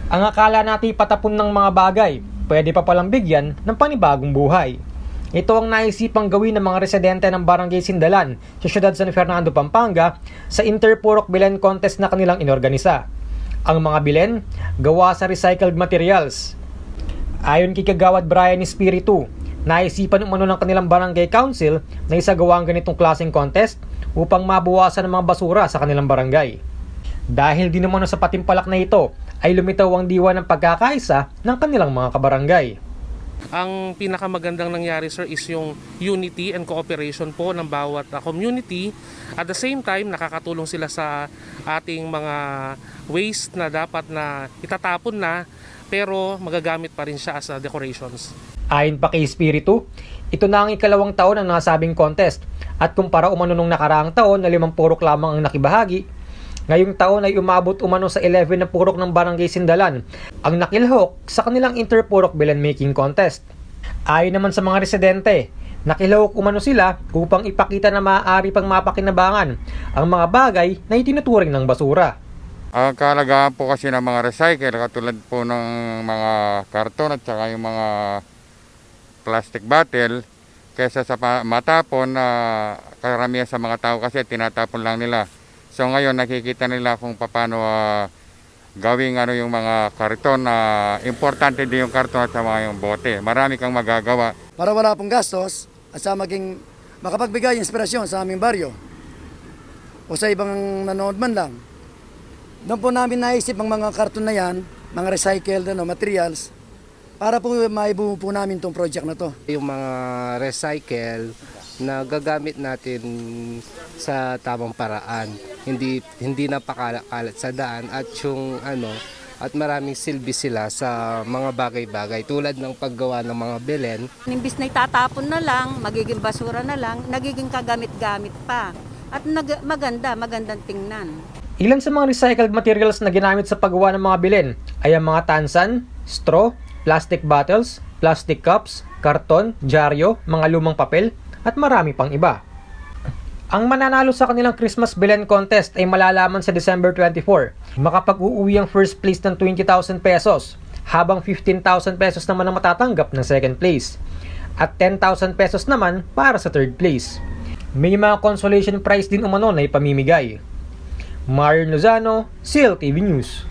Ang akala natin patapon ng mga bagay, pwede pa palang bigyan ng panibagong buhay. Ito ang naisipang gawin ng mga residente ng Barangay Sindalan sa siyudad San Fernando, Pampanga sa Interpurok Bilen Contest na kanilang inorganisa. Ang mga bilen, gawa sa recycled materials. Ayon kay Kagawad Brian Espiritu, naisipan umano ng kanilang barangay council na isagawa ang ganitong klaseng contest upang mabawasan ang mga basura sa kanilang barangay. Dahil di naman sa patimpalak na ito ay lumitaw ang diwa ng pagkakaisa ng kanilang mga kabarangay. Ang pinakamagandang nangyari, sir, is yung unity and cooperation po ng bawat community. At the same time, nakakatulong sila sa ating mga waste na dapat na itatapon na pero magagamit pa rin siya as decorations. Ayon pa kay Espiritu, ito na ang ikalawang taon ng nasabing contest at kumpara umano nung nakaraang taon na 5 purok lamang ang nakibahagi, ngayong taon ay umabot umano sa 11 na purok ng Barangay Sindalan ang nakilhok sa kanilang Interpurok Bilen Making Contest. Ayon naman sa mga residente, nakilhok umano sila upang ipakita na maaari pang mapakinabangan ang mga bagay na itinuturing ng basura. Ang kahalagahan po kasi ng mga recycle, katulad po ng mga karton at saka yung mga plastic bottle, kaysa sa matapon na karamihan sa mga tao kasi tinatapon lang nila. So ngayon nakikita nila kung paano gawing yung mga karton na importante din yung karton at saka yung bote. Marami kang magagawa. Para wala pong gastos at sa maging makapagbigay inspirasyon sa aming baryo o sa ibang nanonood man lang. Doon po namin naisip ang mga karton na yan, mga recycled materials, para po maibuo po namin itong project na to. Yung mga recycle na gagamit natin sa tamang paraan, hindi na pakalat sa daan at yung at maraming silbi sila sa mga bagay-bagay tulad ng paggawa ng mga belen. Imbis na itatapon na lang, magiging basura na lang, nagiging kagamit-gamit pa. At magandang tingnan. Ilan sa mga recycled materials na ginamit sa paggawa ng mga bilen ay ang mga tansan, straw, plastic bottles, plastic cups, karton, dyaryo, mga lumang papel, at marami pang iba. Ang mananalo sa kanilang Christmas Bilen Contest ay malalaman sa December 24. Makapag-uuwi ang first place ng 20,000 pesos, habang 15,000 pesos naman ang matatanggap ng second place, at 10,000 pesos naman para sa third place. May mga consolation prize din umano na ipamimigay. Marion Lozano, CL TV News.